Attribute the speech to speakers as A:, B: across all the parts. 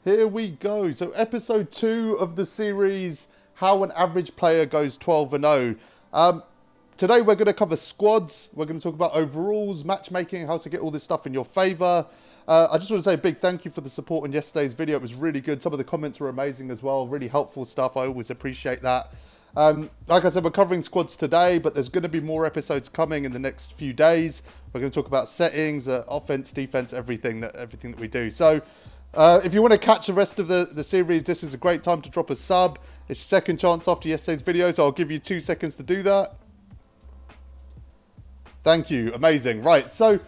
A: Here we go. So episode 2 of the series, how an average player goes 12-0. Today we're going to cover squads. We're going to talk about overalls, matchmaking, how to get all this stuff in your favour. I just want to say a big thank you for the support on yesterday's video. It was really good. Some of the comments were amazing as well. Really helpful stuff. I always appreciate that. Like I said, we're covering squads today, but there's going to be more episodes coming in the next few days. We're going to talk about settings, offense, defense, everything that we do. So if you want to catch the rest of the series, this is a great time to drop a sub. It's your second chance after yesterday's video, so I'll give you 2 seconds to do that. Thank you. Amazing. Right. So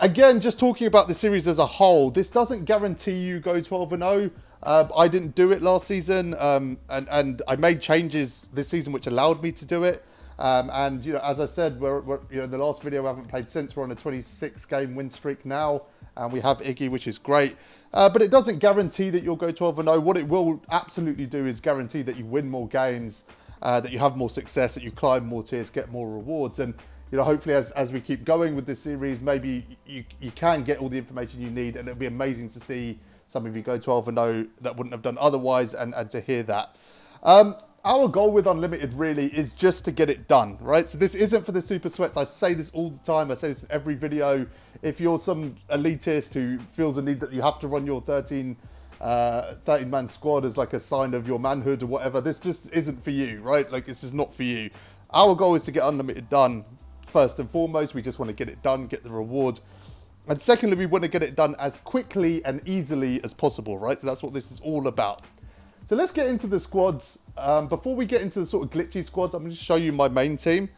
A: again, just talking about the series as a whole, this doesn't guarantee you go 12-0. I didn't do it last season, and I made changes this season which allowed me to do it. And you know, as I said, we're in the last video I haven't played since. We're on a 26-game win streak now, and we have Iggy, which is great. But it doesn't guarantee that you'll go 12-0. What it will absolutely do is guarantee that you win more games, that you have more success, that you climb more tiers, get more rewards, and you know, hopefully as we keep going with this series, maybe you can get all the information you need, and it'll be amazing to see some of you go 12-0 that wouldn't have done otherwise, and to hear that. Our goal with Unlimited really is just to get it done, right? So this isn't for the super sweats. I say this all the time. I say this in every video. If you're some elitist who feels the need that you have to run your 13-man squad as like a sign of your manhood or whatever, this just isn't for you, right? Like, this is not for you. Our goal is to get Unlimited done. First and foremost, we just want to get it done, get the reward. And secondly, we want to get it done as quickly and easily as possible, right? So that's what this is all about. So let's get into the squads. Before we get into the sort of glitchy squads, I'm going to show you my main team.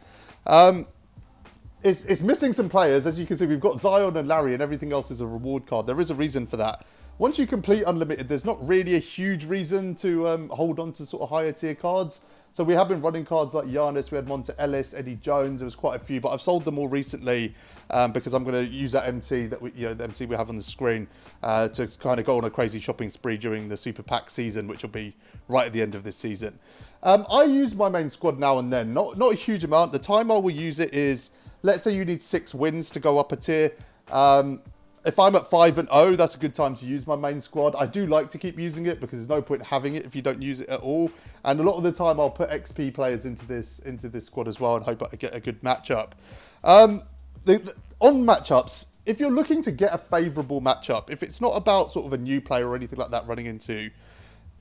A: It's missing some players. As you can see, we've got Zion and Larry, and everything else is a reward card. There is a reason for that. Once you complete Unlimited, there's not really a huge reason to hold on to sort of higher tier cards. So we have been running cards like Giannis, we had Monta Ellis, Eddie Jones. There was quite a few, but I've sold them all recently because I'm going to use that MT that the MT we have on the screen to kind of go on a crazy shopping spree during the Super Pack season, which will be right at the end of this season. I use my main squad now and then, not a huge amount. The time I will use it is, let's say you need 6 wins to go up a tier. If I'm at 5-0, that's a good time to use my main squad. I do like to keep using it because there's no point having it if you don't use it at all. And a lot of the time, I'll put XP players into this squad as well and hope I get a good matchup. On matchups, if you're looking to get a favourable matchup, if it's not about sort of a new player or anything like that running into,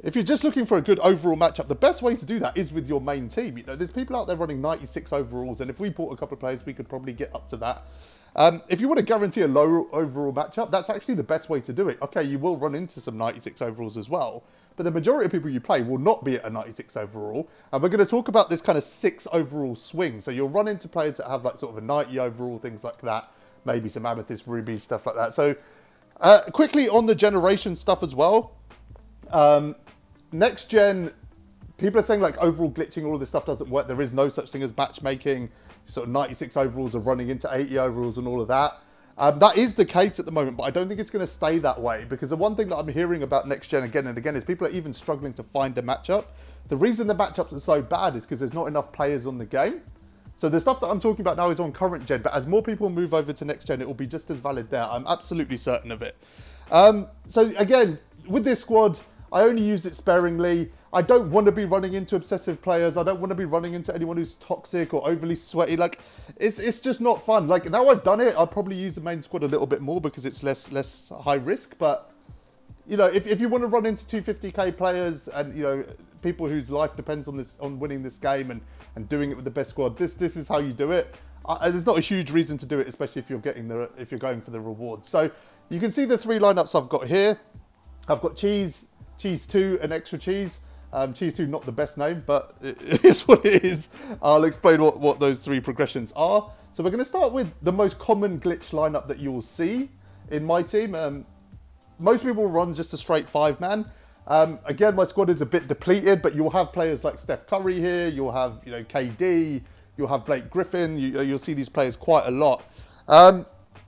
A: if you're just looking for a good overall matchup, the best way to do that is with your main team. You know, there's people out there running 96 overalls, and if we bought a couple of players, we could probably get up to that. If you want to guarantee a low overall matchup, that's actually the best way to do it. Okay, you will run into some 96 overalls as well, but the majority of people you play will not be at a 96 overall. And we're going to talk about this kind of 6 overall swing. So you'll run into players that have like sort of a 90 overall, things like that, maybe some amethyst, ruby, stuff like that. So quickly on the generation stuff as well. Next gen, people are saying like overall glitching, all of this stuff doesn't work. There is no such thing as matchmaking. Sort of 96 overalls are running into 80 overalls and all of that. That is the case at the moment, but I don't think it's going to stay that way, because the one thing that I'm hearing about next gen again and again is people are even struggling to find a matchup. The reason the matchups are so bad is because there's not enough players on the game. So the stuff that I'm talking about now is on current gen, but as more people move over to next gen, it will be just as valid there. I'm absolutely certain of it. So again, with this squad, I only use it sparingly. I don't want to be running into obsessive players. I don't want to be running into anyone who's toxic or overly sweaty. Like, it's just not fun. Like, now I've done it, I'll probably use the main squad a little bit more because it's less high risk. But, you know, if you want to run into 250k players and, you know, people whose life depends on winning this game and doing it with the best squad, this is how you do it. There's not a huge reason to do it, especially if you're going for the reward. So you can see the 3 lineups I've got here. I've got Cheese 2 and Extra Cheese. Cheese 2, not the best name, but it is what it is. I'll explain what those 3 progressions are. So we're going to start with the most common glitch lineup that you will see in my team. Most people run just a straight 5-man. Again, my squad is a bit depleted, but you'll have players like Steph Curry here. You'll have, you know, KD. You'll have Blake Griffin. You'll see these players quite a lot.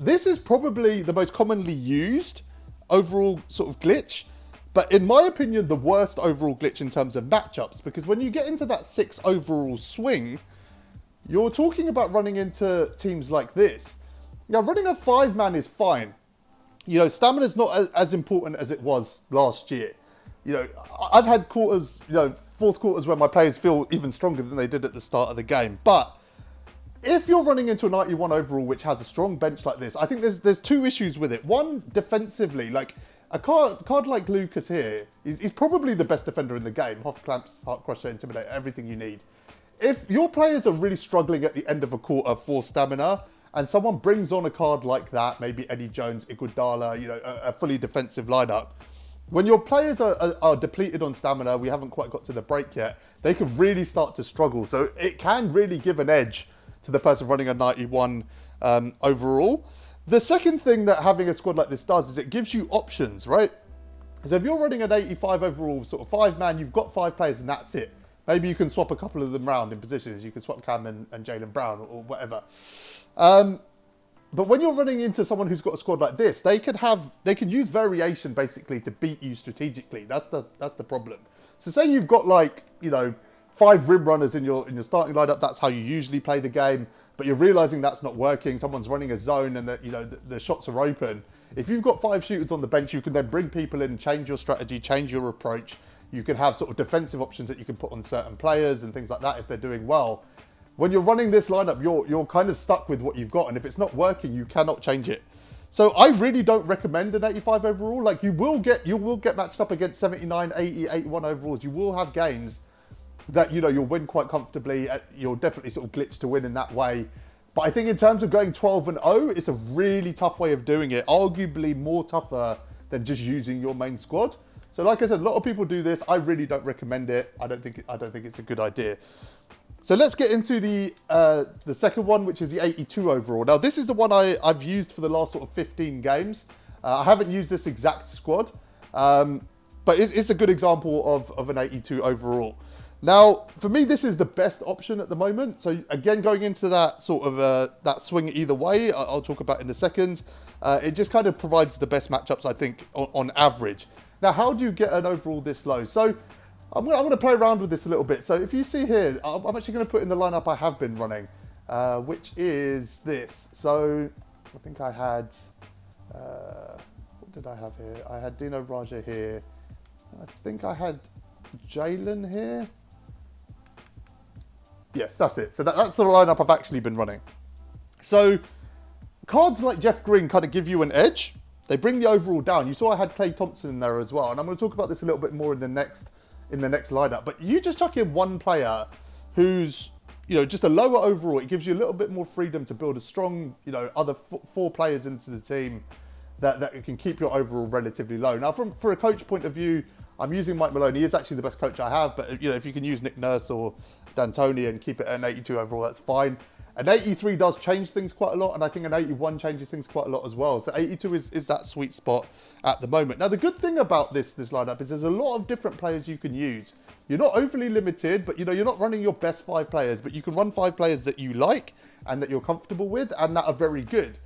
A: This is probably the most commonly used overall sort of glitch. But in my opinion, the worst overall glitch in terms of matchups, because when you get into that 6 overall swing, you're talking about running into teams like this. Now, running a 5-man is fine. you know, stamina's not as important as it was last year. You know, I've had quarters, you know, fourth quarters where my players feel even stronger than they did at the start of the game. But if you're running into a 91 overall, which has a strong bench like this, I think there's two issues with it. One, defensively, like a card like Lucas here, he's probably the best defender in the game. Half clamps, heart crusher, intimidate, everything you need. If your players are really struggling at the end of a quarter for stamina, and someone brings on a card like that, maybe Eddie Jones, Iguodala, you know, a fully defensive lineup, when your players are depleted on stamina, we haven't quite got to the break yet, they can really start to struggle. So it can really give an edge to the person running a 91 overall. The second thing that having a squad like this does is it gives you options, right? So if you're running an 85 overall, sort of 5-man, you've got 5 players and that's it. Maybe you can swap a couple of them around in positions. You can swap Cam and Jaylen Brown or whatever. But when you're running into someone who's got a squad like this, they can use variation basically to beat you strategically. That's the problem. So say you've got like, you know, 5 rim runners in your starting lineup. That's how you usually play the game. But you're realizing that's not working. Someone's running a zone and that, you know, the shots are open. If you've got 5 shooters on the bench, you can then bring people in, change your strategy, change your approach. You can have sort of defensive options that you can put on certain players and things like that if they're doing well. When you're running this lineup, you're kind of stuck with what you've got, and if it's not working, you cannot change it. So I really don't recommend an 85 overall. Like you will get matched up against 79, 80, 81 overalls. You will have games that, you know, you'll win quite comfortably. You'll definitely sort of glitch to win in that way. But I think in terms of going 12-0, it's a really tough way of doing it. Arguably more tougher than just using your main squad. So like I said, a lot of people do this. I really don't recommend it. I don't think it's a good idea. So let's get into the second one, which is the 82 overall. Now, this is the one I've used for the last sort of 15 games. I haven't used this exact squad, but it's a good example of an 82 overall. Now, for me, this is the best option at the moment. So again, going into that sort of that swing either way, I'll talk about in a second. It just kind of provides the best matchups, I think, on average. Now, how do you get an overall this low? So I'm going to play around with this a little bit. So if you see here, I'm actually going to put in the lineup I have been running, which is this. So I think I had, what did I have here? I had Dino Raja here. I think I had Jaylen here. Yes, that's it. So that's the lineup I've actually been running. So cards like Jeff Green kind of give you an edge. They bring the overall down. You saw I had Klay Thompson in there as well. And I'm going to talk about this a little bit more in the next lineup. But you just chuck in one player who's, you know, just a lower overall. It gives you a little bit more freedom to build a strong, you know, other 4 players into the team that can keep your overall relatively low. Now, for a coach point of view, I'm using Mike Malone. He is actually the best coach I have. But, you know, if you can use Nick Nurse or D'Antoni and keep it at an 82 overall, that's fine. An 83 does change things quite a lot, and I think an 81 changes things quite a lot as well. So 82 is that sweet spot at the moment. Now, the good thing about this lineup is there's a lot of different players you can use. You're not overly limited, but, you know, you're not running your best 5 players, but you can run 5 players that you like and that you're comfortable with and that are very good.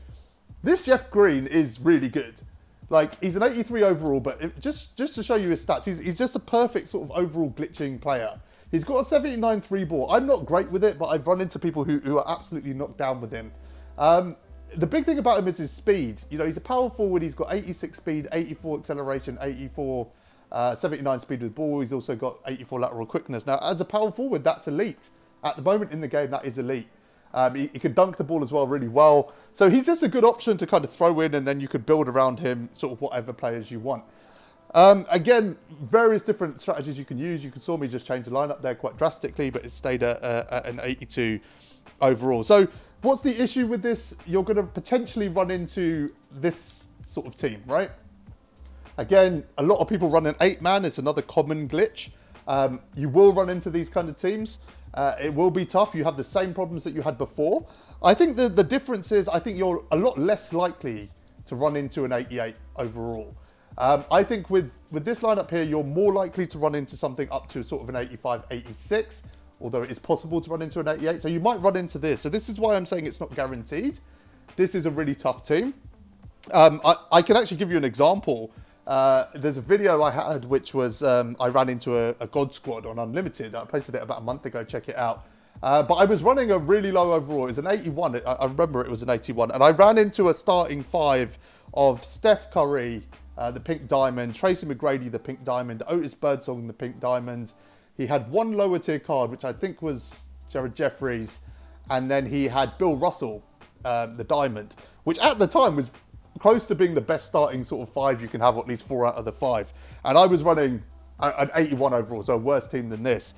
A: This Jeff Green is really good. Like, he's an 83 overall, but just to show you his stats, he's just a perfect sort of overall glitching player. He's got a 79 3-ball. I'm not great with it, but I've run into people who are absolutely knocked down with him. The big thing about him is his speed. You know, he's a power forward. He's got 86 speed, 84 acceleration, 79 speed with ball. He's also got 84 lateral quickness. Now, as a power forward, that's elite. At the moment in the game, that is elite. He can dunk the ball as well really well. So he's just a good option to kind of throw in, and then you could build around him sort of whatever players you want. Again, various different strategies you can use. You saw me just change the lineup there quite drastically, but it stayed at an 82 overall. So what's the issue with this? You're going to potentially run into this sort of team, right? Again, a lot of people run an 8-man. It's another common glitch. You will run into these kind of teams. It will be tough. You have the same problems that you had before. I think the difference is I think you're a lot less likely to run into an 88 overall. I think with this lineup here, you're more likely to run into something up to sort of an 85, 86, although it is possible to run into an 88. So you might run into this. So this is why I'm saying it's not guaranteed. This is a really tough team. I can actually give you an example. There's a video I had, which was I ran into a God Squad on Unlimited. I posted it about a month ago. Check it out. But I was running a really low overall. It was an 81. I remember it was an 81. And I ran into a starting 5 of Steph Curry, the pink diamond, Tracy McGrady, the pink diamond, Otis Birdsong, the pink diamond. He had one lower tier card, which I think was Jared Jeffries, and then he had Bill Russell, the diamond, which at the time was close to being the best starting sort of 5 you can have, or at least 4 out of the 5. And I was running an 81 overall, so a worse team than this.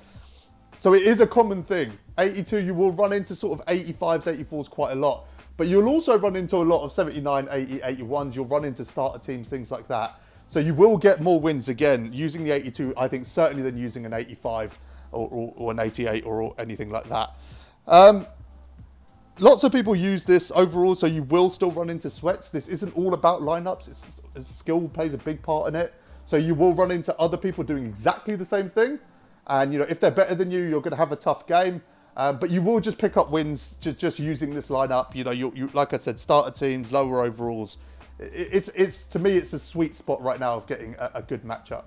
A: So it is a common thing. 82, you will run into sort of 85s, 84s quite a lot. But you'll also run into a lot of 79, 80, 81s. You'll run into starter teams, things like that. So you will get more wins again using the 82, I think, certainly than using an 85 or an 88 or anything like that. Lots of people use this overall, so you will still run into sweats. This isn't all about lineups. Skill plays a big part in it. So you will run into other people doing exactly the same thing. And, you know, if they're better than you, you're going to have a tough game. But you will just pick up wins just using this lineup. You know, you like I said, starter teams, lower overalls. It's to me, it's a sweet spot right now of getting a good matchup.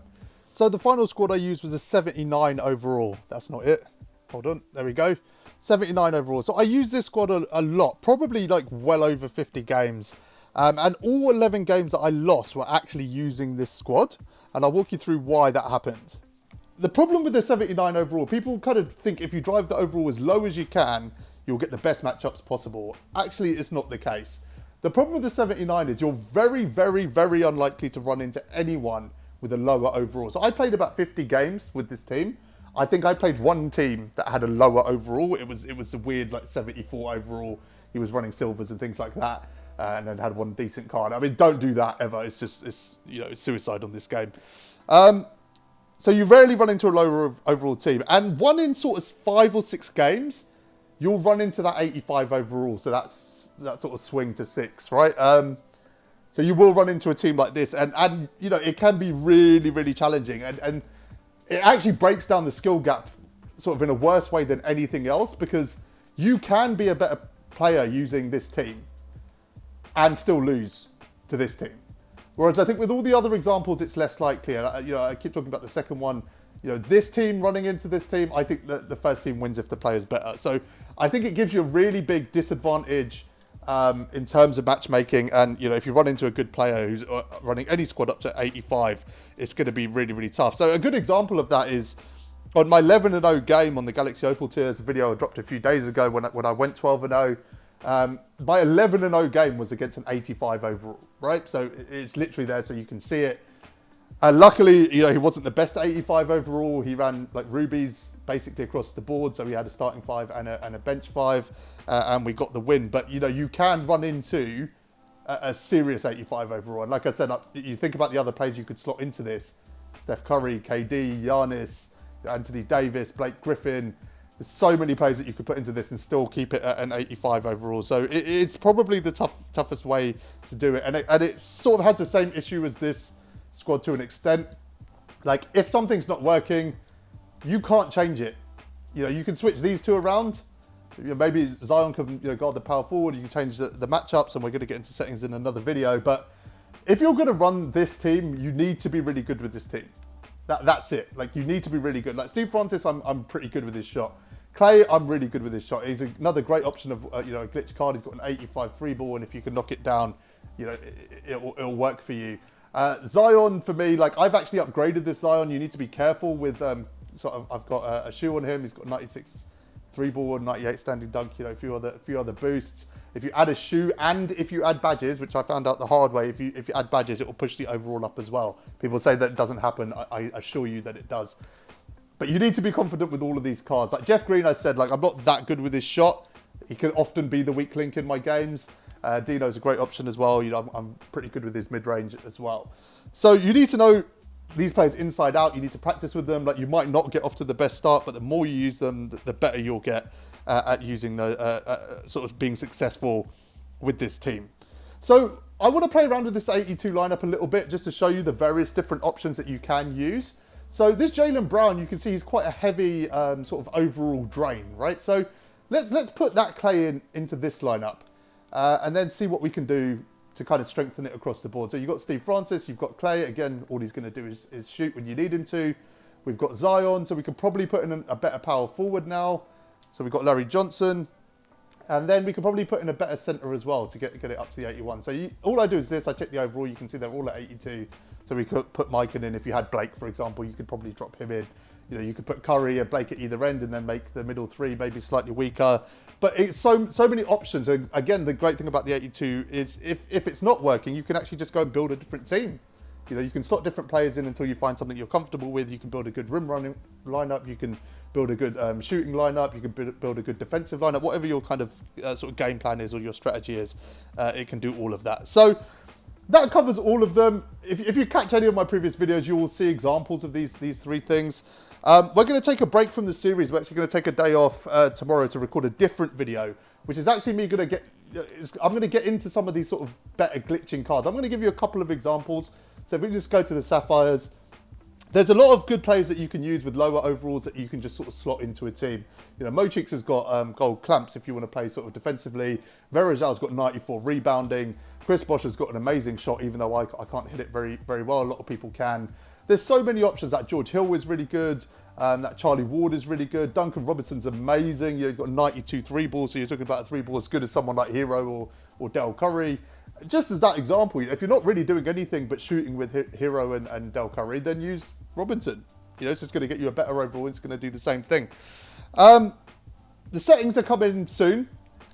A: So the final squad I used was a 79 overall. That's not it. Hold on. There we go. 79 overall. So I used this squad a lot, probably like well over 50 games. And all 11 games that I lost were actually using this squad. And I'll walk you through why that happened. The problem with the 79 overall, people kind of think if you drive the overall as low as you can, you'll get the best matchups possible. Actually, it's not the case. The problem with the 79 is you're very, very, very unlikely to run into anyone with a lower overall. So I played about 50 games with this team. I think I played one team that had a lower overall. It was a weird like 74 overall. He was running silvers and things like that, and then had one decent card. I mean, don't do that ever. It's suicide on this game. So you rarely run into a lower overall team. And one in sort of 5 or 6 games, you'll run into that 85 overall. So that's that sort of swing to 6, right? So you will run into a team like this. And you know, it can be really, really challenging. And it actually breaks down the skill gap sort of in a worse way than anything else, because you can be a better player using this team and still lose to this team. Whereas I think with all the other examples, it's less likely. And, you know, I keep talking about the second one. You know, this team running into this team, I think that the first team wins if the player's better. So I think it gives you a really big disadvantage in terms of matchmaking. And, you know, if you run into a good player who's running any squad up to 85, it's going to be really, really tough. So a good example of that is on my 11-0 game on the Galaxy Opal tiers, a video I dropped a few days ago when I went 12-0. My 11-0 game was against an 85 overall, right? So it's literally there so you can see it. Luckily, you know, he wasn't the best at 85 overall. He ran like rubies basically across the board. So he had a starting 5 and a bench 5, and we got the win. But, you know, you can run into a serious 85 overall. And like I said, you think about the other players you could slot into this. Steph Curry, KD, Giannis, Anthony Davis, Blake Griffin. There's so many players that you could put into this and still keep it at an 85 overall. So it's probably the toughest way to do it. And it sort of had the same issue as this squad to an extent. Like, if something's not working, you can't change it. You know, you can switch these two around. You know, maybe Zion can, you know, guard the power forward. You can change the matchups, and we're going to get into settings in another video. But if you're going to run this team, you need to be really good with this team. That's it. Like, you need to be really good. Like Steve Francis, I'm pretty good with his shot. Clay, I'm really good with his shot. He's another great option of, you know, a glitch card. He's got an 85 free ball, and if you can knock it down, you know, it'll work for you. Zion, for me, like, I've actually upgraded this Zion. You need to be careful with, sort of, I've got a shoe on him. He's got 96 free ball, 98 standing dunk, you know, a few other boosts. If you add a shoe and if you add badges, which I found out the hard way, if you add badges, it will push the overall up as well. People say that it doesn't happen. I assure you that it does. But you need to be confident with all of these cards. Like Jeff Green, I said, like, I'm not that good with his shot. He can often be the weak link in my games. Dino's a great option as well. You know, I'm pretty good with his mid-range as well. So you need to know these players inside out. You need to practice with them. Like, you might not get off to the best start, but the more you use them, the better you'll get at using the sort of being successful with this team. So I want to play around with this 82 lineup a little bit just to show you the various different options that you can use. So this Jaylen Brown, you can see he's quite a heavy sort of overall drain, right? So let's put that Clay into this lineup and then see what we can do to kind of strengthen it across the board. So you've got Steve Francis, you've got Clay. Again, all he's going to do is shoot when you need him to. We've got Zion, so we can probably put in a better power forward now. So we've got Larry Johnson. And then we could probably put in a better center as well to get it up to the 81. So all I do is this, I check the overall, you can see they're all at 82. So we could put Mike in. If you had Blake, for example, you could probably drop him in. You know, you could put Curry and Blake at either end and then make the middle three maybe slightly weaker. But it's so many options. And again, the great thing about the 82 is if it's not working, you can actually just go and build a different team. You know, you can slot different players in until you find something you're comfortable with. You can build a good rim running lineup. You can build a good shooting lineup. You can build a good defensive lineup. Whatever your kind of sort of game plan is or your strategy is, it can do all of that. So that covers all of them. If you catch any of my previous videos, you will see examples of these three things. We're going to take a break from the series. We're actually going to take a day off tomorrow to record a different video, which is actually me going to I'm going to get into some of these sort of better glitching cards. I'm going to give you a couple of examples. So if we just go to the Sapphires, there's a lot of good players that you can use with lower overalls that you can just sort of slot into a team. You know, Mochix has got gold clamps if you want to play sort of defensively. Verajal's got 94 rebounding. Chris Bosh has got an amazing shot, even though I can't hit it very well. A lot of people can. There's so many options. That George Hill is really good. That Charlie Ward is really good. Duncan Robinson's amazing. You've got 92 three balls, so you're talking about a three ball as good as someone like Hero or Del Curry. Just as that example, if you're not really doing anything but shooting with Hero and Del Curry, then use Robinson. You know, it's just going to get you a better overall. It's going to do the same thing. The settings are coming soon.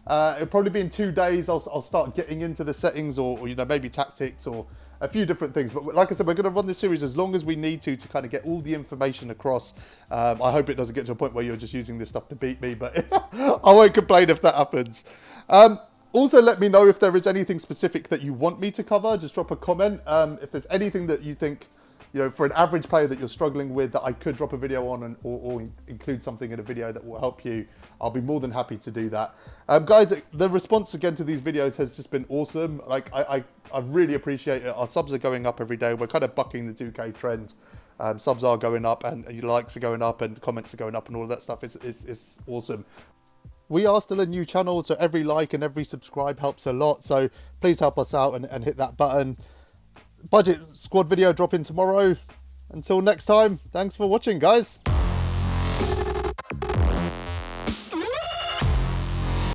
A: It'll probably be in 2 days. I'll start getting into the settings or you know, maybe tactics or a few different things. But like I said, we're going to run this series as long as we need to kind of get all the information across. I hope it doesn't get to a point where you're just using this stuff to beat me, but I won't complain if that happens. Also, let me know if there is anything specific that you want me to cover. Just drop a comment. If there's anything that you think, you know, for an average player that you're struggling with that I could drop a video on or include something in a video that will help you, I'll be more than happy to do that. Guys, the response again to these videos has just been awesome. Like, I really appreciate it. Our subs are going up every day. We're kind of bucking the 2K trend. Subs are going up and your likes are going up and comments are going up and all of that stuff is awesome. We are still a new channel, so every like and every subscribe helps a lot. So please help us out and hit that button. Budget squad video dropping tomorrow. Until next time, thanks for watching, guys.